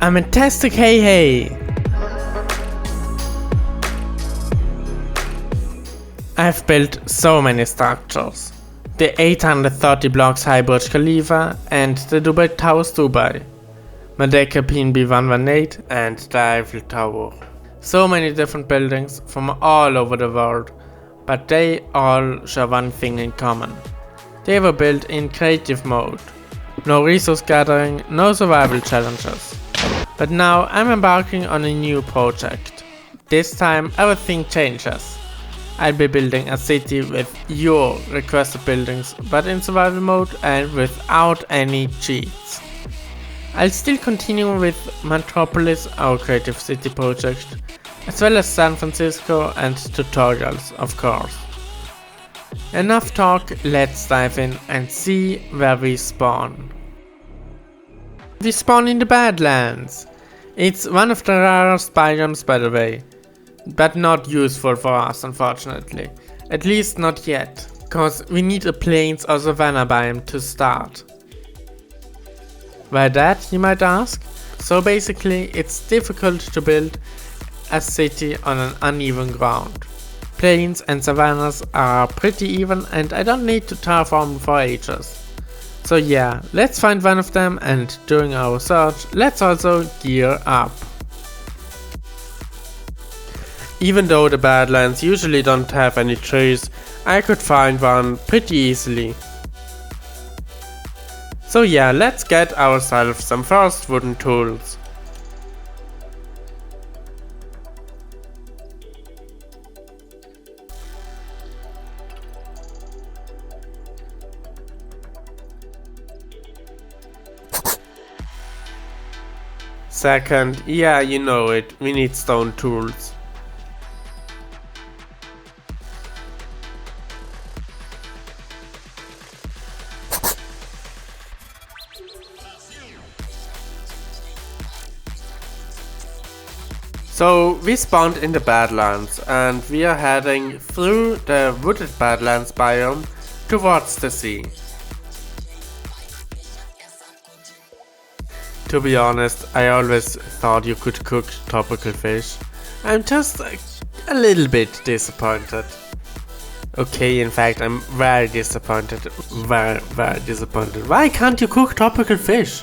I'm a Tastic Hey Hey! I've built so many structures. The 830 blocks high Burj Khalifa and the Dubai Towers Dubai. Merdeka PNB 118 and the Eiffel Tower. So many different buildings from all over the world, but they all share one thing in common. They were built in creative mode. No resource gathering, no survival challenges. But now I'm embarking on a new project. This time everything changes. I'll be building a city with your requested buildings, but in survival mode and without any cheats. I'll still continue with Metropolis, our creative city project, as well as San Francisco and tutorials, of course. Enough talk, let's dive in and see where we spawn. We spawn in the Badlands. It's one of the rarest biomes, by the way, but not useful for us, unfortunately. At least not yet, cause we need a plains or savanna biome to start. Why that, you might ask? So basically, it's difficult to build a city on an uneven ground. Plains and savannas are pretty even and I don't need to terraform for ages. So yeah, let's find one of them, and during our search, let's also gear up. Even though the Badlands usually don't have any trees, I could find one pretty easily. So yeah, let's get ourselves some first wooden tools. Second, yeah, you know it, we need stone tools. So we spawned in the Badlands and we are heading through the wooded Badlands biome towards the sea. To be honest, I always thought you could cook tropical fish. I'm just a little bit disappointed. Okay, in fact, I'm very disappointed. Very disappointed. Why can't you cook tropical fish?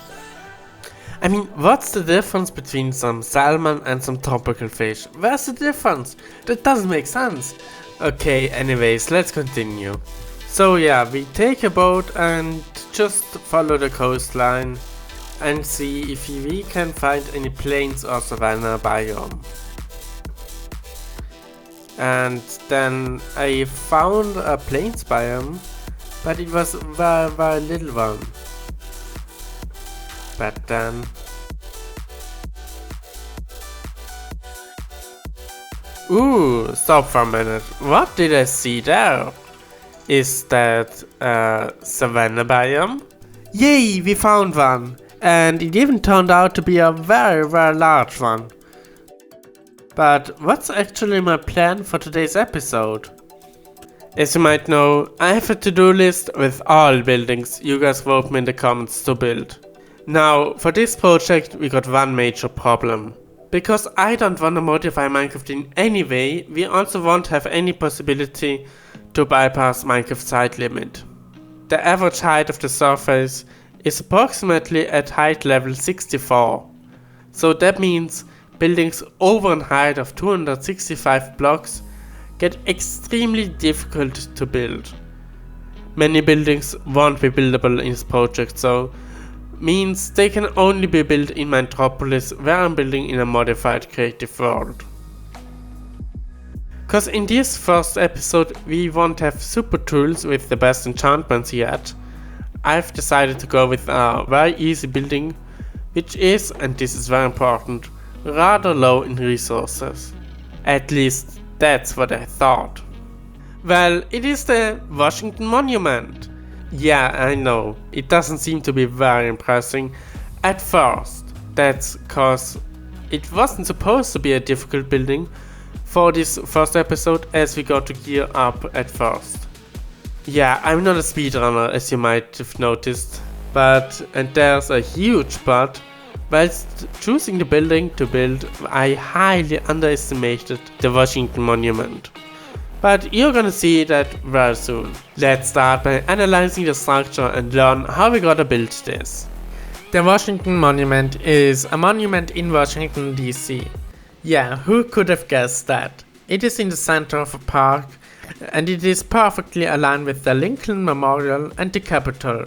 I mean, what's the difference between some salmon and some tropical fish? Where's the difference? That doesn't make sense. Okay, anyways, let's continue. So yeah, we take a boat and just follow the coastline and see if we can find any plains or savanna biome. And then I found a plains biome, but it was very little one. But then ooh, stop for a minute. What did I see there? Is that a savanna biome? Yay, we found one! And it even turned out to be a very large one. But what's actually my plan for today's episode? As you might know, I have a to-do list with all buildings you guys wrote me in the comments to build. Now, for this project we got one major problem. Because I don't want to modify Minecraft in any way, we also won't have any possibility to bypass Minecraft's height limit. The average height of the surface is approximately at height level 64. So that means buildings over a height of 265 blocks get extremely difficult to build. Many buildings won't be buildable in this project, so means they can only be built in Metropolis, where I'm building in a modified creative world. Cause in this first episode we won't have super tools with the best enchantments yet. I've decided to go with a very easy building, which is, and this is very important, rather low in resources. At least that's what I thought. Well, it is the Washington Monument. Yeah, I know, it doesn't seem to be very impressive at first. That's cause it wasn't supposed to be a difficult building for this first episode, as we got to gear up at first. Yeah, I'm not a speedrunner, as you might have noticed, and there's a huge but Whilst choosing the building to build, I highly underestimated the Washington Monument. But you're gonna see that very soon. Let's start by analyzing the structure and learn how we gotta build this. The Washington Monument is a monument in Washington DC. Yeah, who could have guessed that? It is in the center of a park and it is perfectly aligned with the Lincoln Memorial and the Capitol.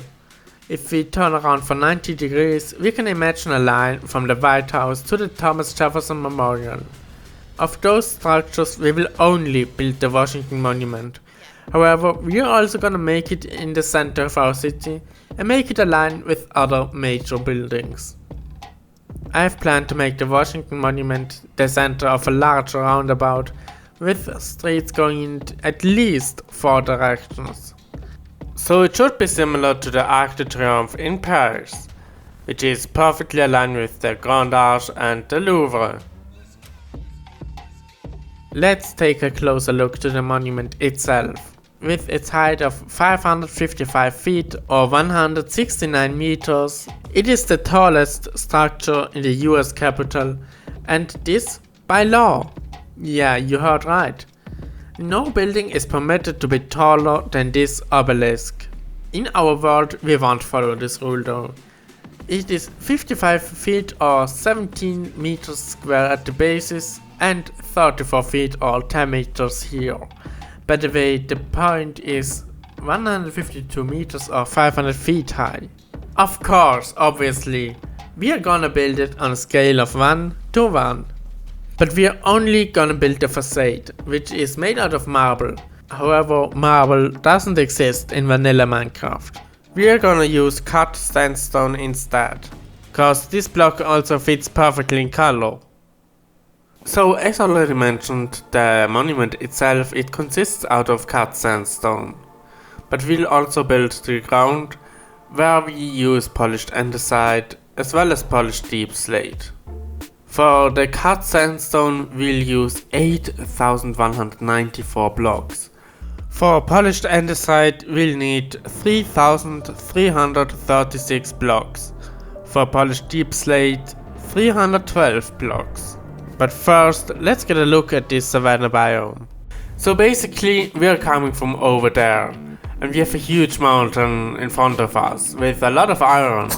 If we turn around for 90 degrees, we can imagine a line from the White House to the Thomas Jefferson Memorial. Of those structures, we will only build the Washington Monument. However, we are also gonna make it in the center of our city and make it align with other major buildings. I have planned to make the Washington Monument the center of a large roundabout with streets going in at least 4 directions. So it should be similar to the Arc de Triomphe in Paris, which is perfectly aligned with the Grand Arch and the Louvre. Let's take a closer look to the monument itself. With its height of 555 feet or 169 meters, it is the tallest structure in the US Capitol, and this by law. Yeah, you heard right. No building is permitted to be taller than this obelisk. In our world, we won't follow this rule though. It is 55 feet or 17 meters square at the basis and 34 feet or 10 meters here. By the way, the point is 152 meters or 500 feet high. Of course, obviously, we are gonna build it on a scale of 1 to 1. But we are only gonna build the facade, which is made out of marble. However, marble doesn't exist in vanilla Minecraft. We are gonna use cut sandstone instead, cause this block also fits perfectly in color. So as already mentioned, the monument itself, it consists out of cut sandstone. But we'll also build the ground, where we use polished andesite as well as polished deep slate. For the cut sandstone, we'll use 8,194 blocks. For polished andesite, we'll need 3,336 blocks. For polished deep slate, 312 blocks. But first, let's get a look at this savanna biome. So basically, we are coming from over there, and we have a huge mountain in front of us with a lot of iron.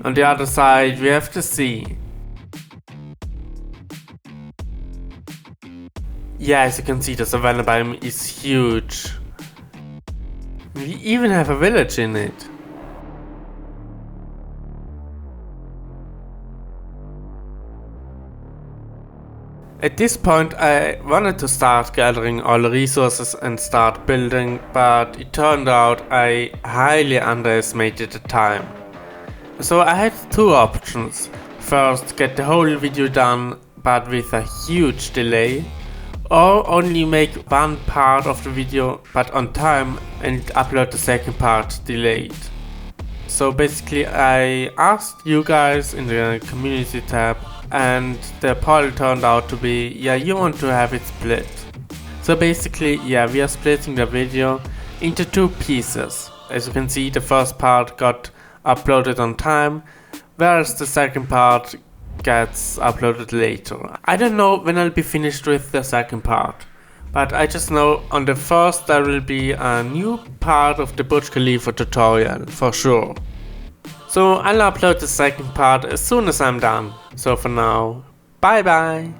On the other side, we have the sea. Yeah, as you can see, the savanna biome is huge. We even have a village in it. At this point, I wanted to start gathering all the resources and start building, but it turned out I highly underestimated the time. So I had 2 options. First, get the whole video done but with a huge delay, or only make one part of the video but on time and upload the second part delayed. So basically I asked you guys in the community tab, and the poll turned out to be, yeah, you want to have it split. So basically, yeah, we are splitting the video into 2 pieces. As you can see, the first part got uploaded on time, whereas the second part gets uploaded later. I don't know when I'll be finished with the second part, but I just know on the first there will be a new part of the Burj Khalifa tutorial for sure. So I'll upload the second part as soon as I'm done. So for now, bye bye!